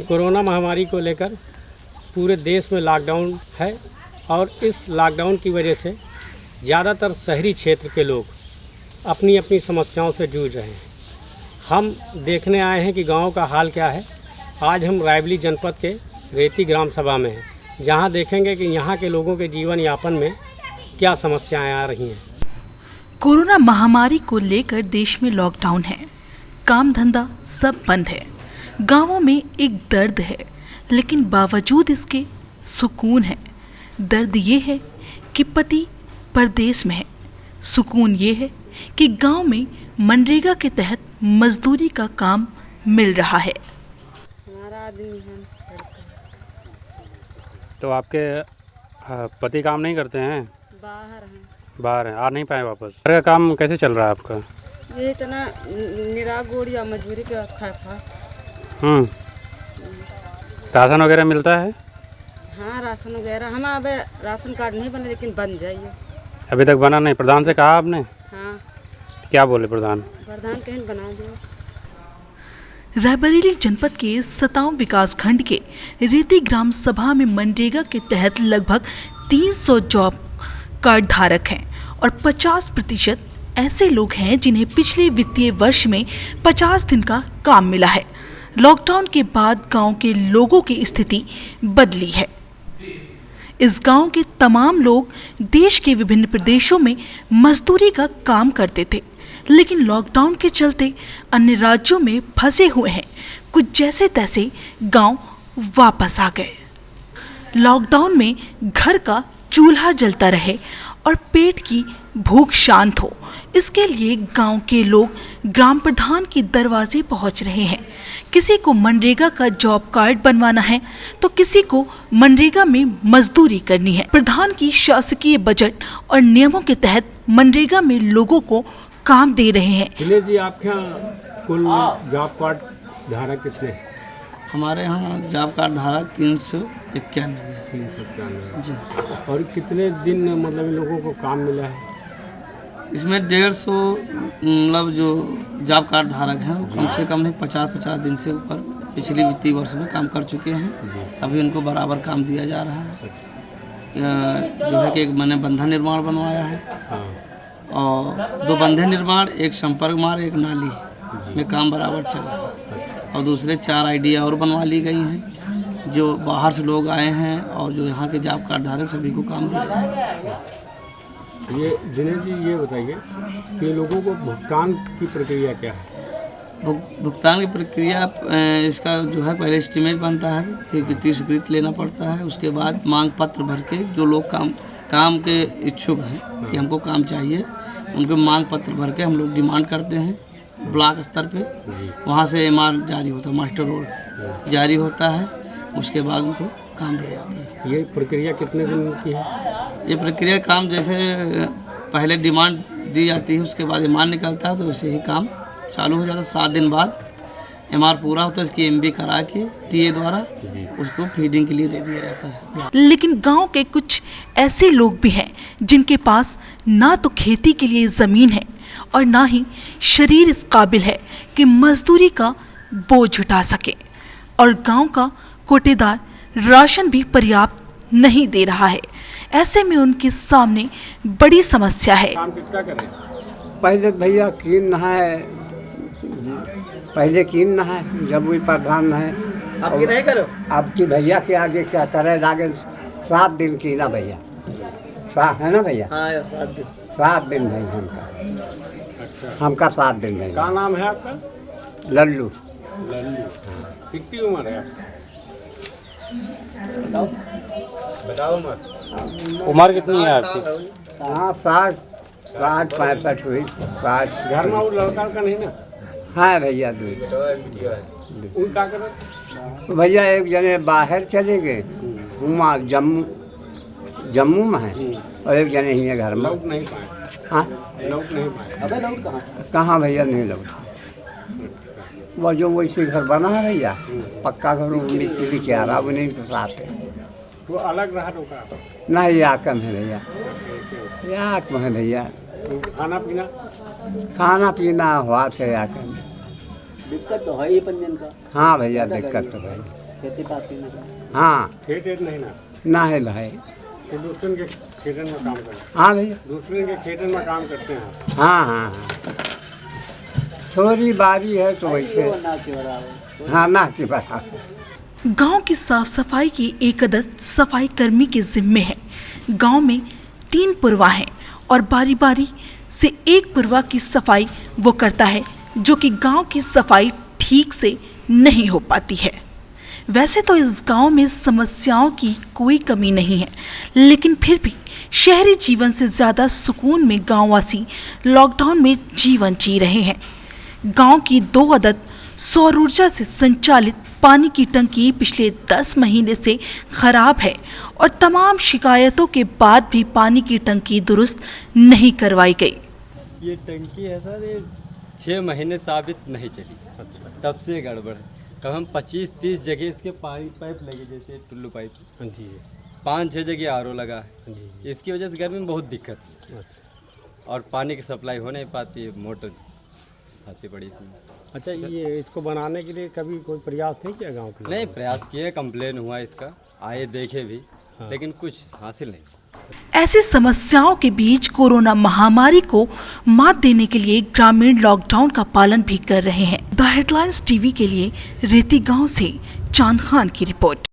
Corona महामारी को लेकर पूरे देश में लॉकडाउन है और इस लॉकडाउन की वजह से ज़्यादातर शहरी क्षेत्र के लोग अपनी अपनी समस्याओं से जूझ रहे हैं। हम देखने आए हैं कि गांव का हाल क्या है। आज हम रायबली जनपद के रेती ग्राम सभा में हैं, जहां देखेंगे कि यहां के लोगों के जीवन यापन में क्या समस्याएं आ रही हैं। कोरोना महामारी को लेकर देश में लॉकडाउन है, काम धंधा सब बंद है। गांवों में एक दर्द है, लेकिन बावजूद इसके सुकून है। दर्द ये है कि पति परदेश में है, सुकून ये है कि गांव में मनरेगा के तहत मजदूरी का काम मिल रहा है। हमारा आदमी है। तो आपके पति काम नहीं करते हैं? बाहर हैं। बाहर हैं, आ नहीं पाए वापस। घर का काम कैसे चल रहा है आपका? ये इतना निरा गोड़िया मजदूरी पे खा। राशन वगैरह मिलता है? हाँ, राशन वगैरह हम अब राशन कार्ड नहीं बने, लेकिन बन जाइए। अभी तक बना नहीं? प्रधान से कहा आपने? हाँ। क्या बोले प्रधान? प्रधान कहीं बना दिया। रायबरेली जनपद के सतांव विकास खंड के रेती ग्राम सभा में मनरेगा के तहत लगभग 300 जॉब कार्ड धारक हैं और 50% ऐसे लोग हैं जिन्हें पिछले वित्तीय वर्ष में 50 दिन का काम मिला है। लॉकडाउन के बाद गांव के लोगों की स्थिति बदली है। इस गांव के तमाम लोग देश के विभिन्न प्रदेशों में मजदूरी का काम करते थे, लेकिन लॉकडाउन के चलते अन्य राज्यों में फंसे हुए हैं। कुछ जैसे तैसे गांव वापस आ गए। लॉकडाउन में घर का चूल्हा जलता रहे और पेट की भूख शांत हो, इसके लिए गांव के लोग ग्राम प्रधान के दरवाजे पहुंच रहे हैं। किसी को मनरेगा का जॉब कार्ड बनवाना है तो किसी को मनरेगा में मजदूरी करनी है। प्रधान की शासकीय बजट और नियमों के तहत मनरेगा में लोगों को काम दे रहे हैं। दिनेश जी, आपके यहाँ कुल जॉब कार्ड धारक कितने हैं? हमारे यहाँ जॉब कार्ड धारक 391 जी। और कितने दिन मतलब इन लोगों को काम मिला है? इसमें 150 मतलब जो जॉब कार्ड धारक हैं वो कम से कम नहीं 50 दिन से ऊपर पिछले वित्तीय वर्ष में काम कर चुके हैं। अभी उनको बराबर काम दिया जा रहा है। जो है कि एक मैंने बंधन निर्माण बनवाया है और 2 बंधे निर्माण, एक संपर्क मार्ग, एक नाली में काम बराबर चल रहा है। और दूसरे 4 आईडिया और बनवा ली गई हैं। जो बाहर से लोग आए हैं और जो यहाँ के जॉब कार्ड धारक सभी को काम दिया है। ये दिनेश जी, ये बताइए कि लोगों को भुगतान की प्रक्रिया क्या है? भुगतान की प्रक्रिया इसका जो है पहले एस्टीमेट बनता है, फिर वित्तीय स्वीकृति लेना पड़ता है। उसके बाद मांग पत्र भर के जो लोग काम के इच्छुक हैं कि हमको काम चाहिए, उनको मांग पत्र भर के हम लोग डिमांड करते हैं ब्लॉक स्तर पे। वहाँ से MR जारी होता है, मास्टर रोल जारी होता है। उसके बाद उनको काम दिया जाता है। ये प्रक्रिया कितने दिन की है? ये प्रक्रिया काम जैसे पहले डिमांड दी जाती है, उसके बाद MR निकलता है, तो वैसे ही काम चालू हो जाता है। 7 दिन बाद MR पूरा होता है, इसकी MB करा के TA द्वारा उसको फीडिंग के लिए दे दिया जाता है। लेकिन गांव के कुछ ऐसे लोग भी हैं जिनके पास ना तो खेती के लिए ज़मीन है और ना ही शरीर इस काबिल है कि मजदूरी का बोझ उठा सके, और गांव का कोटेदार राशन भी पर्याप्त नहीं दे रहा है। ऐसे में उनके सामने बड़ी समस्या है। काम कितना करें? पहले भैया कीन है, पहले कीन है, जब वही प्रधान है। अब की नहीं करो? अब की भैया के आगे क्या करे, लागे 7 दिन की ना भैया, 7 है ना भैया? हाँ, 7 दिन भाई हमका 7 दिन भाई। क्या नाम है आपका? लल्लू। कितनी उम्र है आपकी? बताओ मत। उम्र कितनी है आपकी? हाँ, 60 65 हुई। 60 घर में वो लड़का का नहीं ना? हाँ भैया, 2 उन क्या कर भैया एक जने बाहर चले गए, वहाँ जम्मू में है, और एक जने ही है घर में। लौट नहीं पाए? हाँ, लौट नहीं पाए। अबे लौट कहाँ भैया, नहीं लौटा। वो जो वैसे घर बना है भैया, पक्का घर, मिट्टी के आ रहा, वो नहीं कुछ आते। वो अलग रहा तो का? नहीं, याकम है भैया, याक में है भैया। खाना पीना हुआ से याकम। दिक्कत तो है ही पंजन का। हाँ भैया, दिक्कत तो भाई। हाँ खेत नहीं ना, ना है भाई। तो दूसरे के खेतन में काम करते हैं। हाँ भैया। दूसरे के खेतन में काम करते हैं आप। हाँ हाँ हाँ, थोड़ी बारी है तो वैसे। हाँ ना के बराबर। गांव की साफ सफाई की एक आदत सफाई कर्मी के जिम्मे है। गांव में 3 पुरवा हैं और बारी बारी से एक पुरवा की सफाई वो करता है, जो कि गांव की सफाई ठीक से नहीं हो पाती है। वैसे तो इस गांव में समस्याओं की कोई कमी नहीं है, लेकिन फिर भी शहरी जीवन से ज़्यादा सुकून में गांववासी लॉकडाउन में जीवन जी रहे हैं। गांव की 2 आदत सौर ऊर्जा से संचालित पानी की टंकी पिछले 10 महीने से खराब है और तमाम शिकायतों के बाद भी पानी की टंकी दुरुस्त नहीं करवाई गई। ये टंकी है सर, ये 6 महीने साबित नहीं चली। तब से गड़बड़ है। कम हम 25-30 जगह इसके पाइप लगे, जैसे टुल्लू पाइप। हाँ जी। 5-6 जगह आरओ लगा है। हाँ जी। इसकी वजह से गर्मी में बहुत दिक्कत है अच्छा। और पानी की सप्लाई हो नहीं पाती है, मोटर फंसी पड़ी इसमें। अच्छा, ये इसको बनाने के लिए कभी कोई प्रयास नहीं किया गांव के? नहीं, प्रयास किए, कंप्लेन हुआ इसका, आए देखे भी, लेकिन कुछ हासिल नहीं। ऐसी समस्याओं के बीच कोरोना महामारी को मात देने के लिए ग्रामीण लॉकडाउन का पालन भी कर रहे हैं। द हेडलाइंस टीवी के लिए रेती गांव से चांद खान की रिपोर्ट।